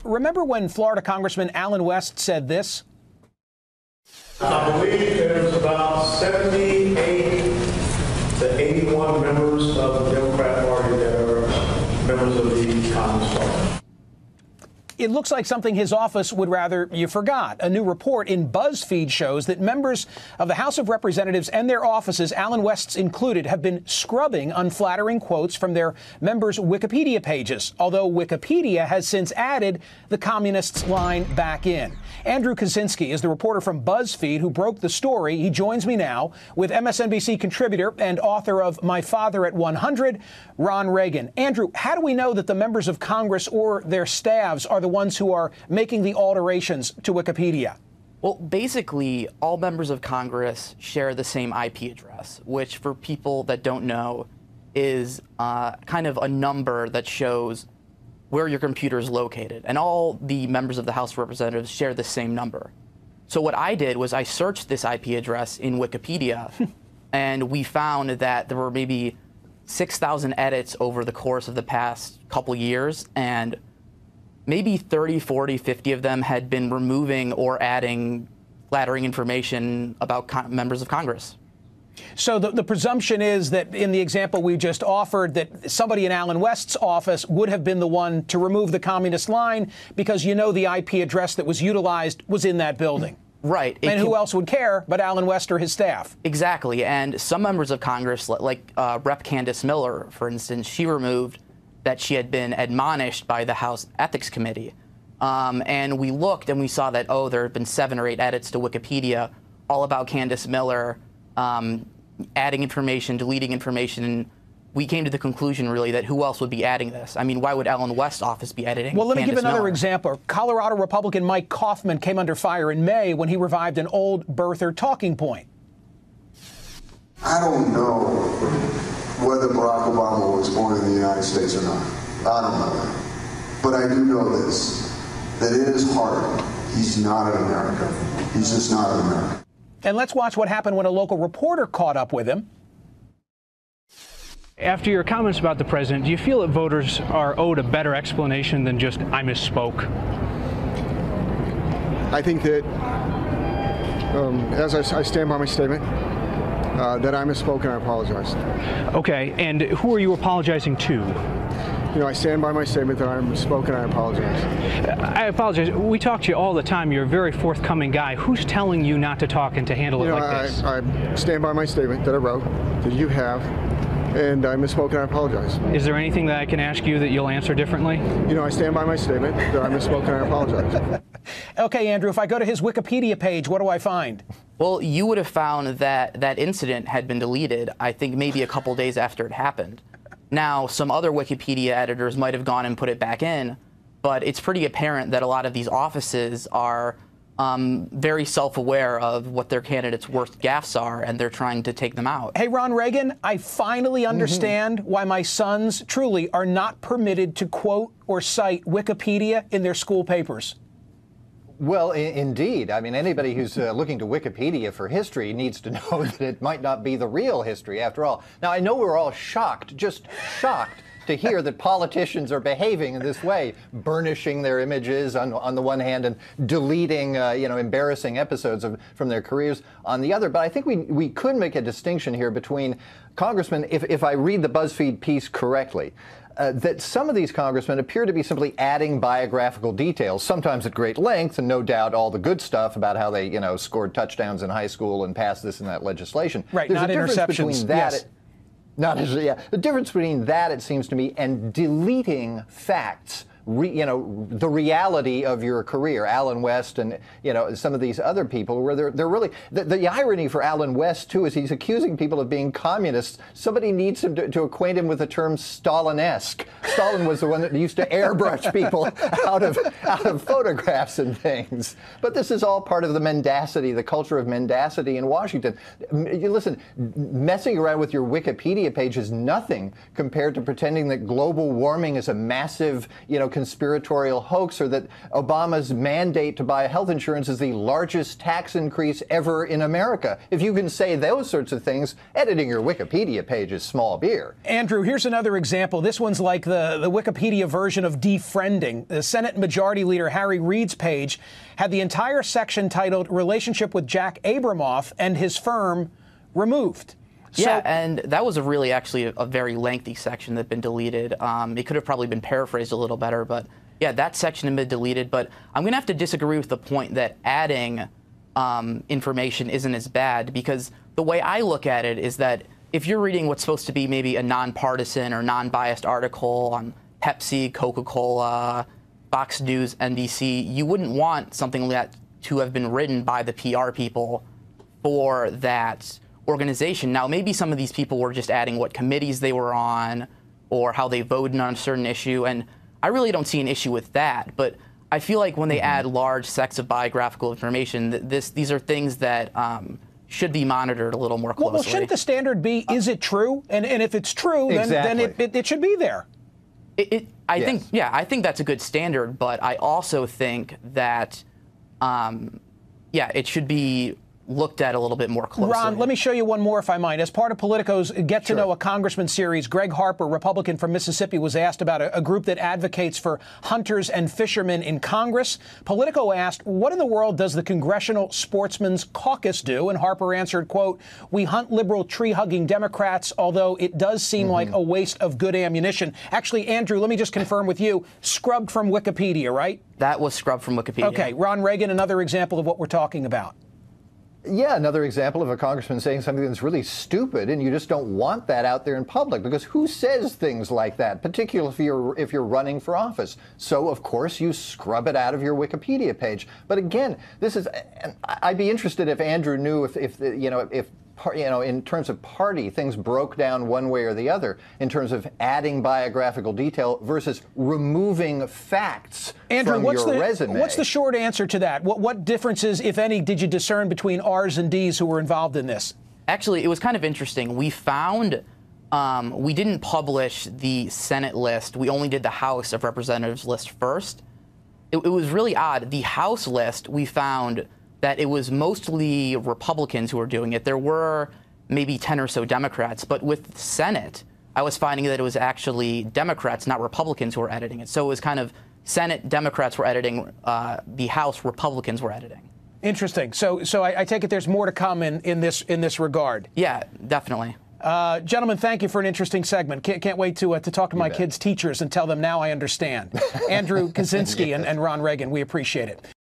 remember when Florida Congressman Alan West said this? I believe there's about 78 to 81 members of the Democrat Party that are members of the Congress Party. It looks like something his office would rather you forgot. A new report in BuzzFeed shows that members of the House of Representatives and their offices, Alan West's included, have been scrubbing unflattering quotes from their members' Wikipedia pages, although Wikipedia has since added the communists' line back in. Andrew Kaczynski is the reporter from BuzzFeed who broke the story. He joins me now with MSNBC contributor and author of My Father at 100, Ron Reagan. Andrew, how do we know that the members of Congress or their staffs are the ones who are making the alterations to Wikipedia? Well, basically, all members of Congress share the same IP address, which for people that don't know is kind of a number that shows where your computer is located. And all the members of the House of Representatives share the same number. So what I did was I searched this IP address in Wikipedia, and we found that there were maybe 6,000 edits over the course of the past couple years, and maybe 30, 40, 50 of them had been removing or adding flattering information about members of Congress. So the presumption is that in the example we just offered, that somebody in Alan West's office would have been the one to remove the communist line because you know the IP address that was utilized was in that building. Right. And who else would care but Alan West or his staff? Exactly. And some members of Congress, like Rep. Candace Miller, for instance, she removed that she had been admonished by the House Ethics Committee. And we looked and we saw that, oh, there had been 7 or 8 edits to Wikipedia all about Candace Miller, adding information, deleting information. And we came to the conclusion, really, that who else would be adding this? I mean, why would Alan West's office be editing? Well, let me give another Miller? example. Colorado Republican Mike Kaufman came under fire in May when he revived an old birther talking point. I don't know whether Barack Obama was born in the United States or not. I don't know that. But I do know this, that in his heart, he's not an American. He's just not an American. And let's watch what happened when a local reporter caught up with him. After your comments about the president, do you feel that voters are owed a better explanation than just, I misspoke? I think that, as I stand by my statement, that I misspoke and I apologize. Okay, and who are you apologizing to? You know, I stand by my statement that I misspoke and I apologize. I apologize. We talk to you all the time. You're a very forthcoming guy. Who's telling you not to talk and to handle it like this? I stand by my statement that I wrote, that you have, and I misspoke and I apologize. Is there anything that I can ask you that you'll answer differently? You know, I stand by my statement that I misspoke and I apologize. Okay, Andrew, if I go to his Wikipedia page, what do I find? Well, you would have found that that incident had been deleted, I think, maybe a couple days after it happened. Now, some other Wikipedia editors might have gone and put it back in, but it's pretty apparent that a lot of these offices are very self-aware of what their candidates' worst gaffes are, and they're trying to take them out. Hey, Ron Reagan, I finally understand why my sons truly are not permitted to quote or cite Wikipedia in their school papers. Well, indeed. I mean, anybody who's looking to Wikipedia for history needs to know that it might not be the real history after all. Now, I know we're all shocked, just shocked, to hear that politicians are behaving in this way, burnishing their images on the one hand and deleting, embarrassing episodes from their careers on the other. But I think we could make a distinction here between congressmen, if I read the BuzzFeed piece correctly, that some of these congressmen appear to be simply adding biographical details, sometimes at great length, and no doubt all the good stuff about how they, scored touchdowns in high school and passed this and that legislation. Right, There's not a difference interceptions. Between that, Yes. The difference between that, it seems to me, and deleting facts. The reality of your career, Alan West and, some of these other people where they're really, the irony for Alan West, too, is he's accusing people of being communists. Somebody needs him to acquaint him with the term Stalinesque. Stalin was the one that used to airbrush people out of photographs and things. But this is all part of the mendacity, the culture of mendacity in Washington. You listen, messing around with your Wikipedia page is nothing compared to pretending that global warming is a massive, conspiratorial hoax, or that Obama's mandate to buy health insurance is the largest tax increase ever in America. If you can say those sorts of things, editing your Wikipedia page is small beer. Andrew, here's another example. This one's like the Wikipedia version of defriending. The Senate Majority Leader Harry Reid's page had the entire section titled Relationship with Jack Abramoff and his firm removed. Yeah, and that was actually a very lengthy section that had been deleted. It could have probably been paraphrased a little better, but yeah, that section had been deleted. But I'm going to have to disagree with the point that adding information isn't as bad, because the way I look at it is that if you're reading what's supposed to be maybe a nonpartisan or non-biased article on Pepsi, Coca-Cola, Fox News, NBC, you wouldn't want something like that to have been written by the PR people for that organization. Now, maybe some of these people were just adding what committees they were on or how they voted on a certain issue, and I really don't see an issue with that. But I feel like when they add large sets of biographical information, these are things that should be monitored a little more closely. Well, shouldn't the standard be, is it true? And if it's true, then it should be there. I think that's a good standard, but I also think that, it should be looked at a little bit more closely. Ron, let me show you one more, if I might. As part of Politico's Get to Know a Congressman series, Greg Harper, Republican from Mississippi, was asked about a group that advocates for hunters and fishermen in Congress. Politico asked, what in the world does the Congressional Sportsmen's Caucus do? And Harper answered, quote, we hunt liberal tree-hugging Democrats, although it does seem like a waste of good ammunition. Actually, Andrew, let me just confirm with you, scrubbed from Wikipedia, right? That was scrubbed from Wikipedia. Okay, Ron Reagan, another example of what we're talking about. Yeah, another example of a congressman saying something that's really stupid, and you just don't want that out there in public, because who says things like that, particularly if you're running for office? So, of course, you scrub it out of your Wikipedia page. But again, I'd be interested if Andrew knew if in terms of party, things broke down one way or the other in terms of adding biographical detail versus removing facts Andrew, from your resume. What's the short answer to that? What differences, if any, did you discern between R's and D's who were involved in this? Actually, it was kind of interesting. We found we didn't publish the Senate list. We only did the House of Representatives list first. It was really odd. The House list, we found that it was mostly Republicans who were doing it. There were maybe 10 or so Democrats, but with the Senate, I was finding that it was actually Democrats, not Republicans, who were editing it. So it was kind of Senate Democrats were editing, the House Republicans were editing. Interesting. So I take it there's more to come in this regard. Yeah, definitely. Gentlemen, thank you for an interesting segment. Can't wait to talk to my kids' teachers and tell them now I understand. Andrew Kaczynski and Ron Reagan, we appreciate it.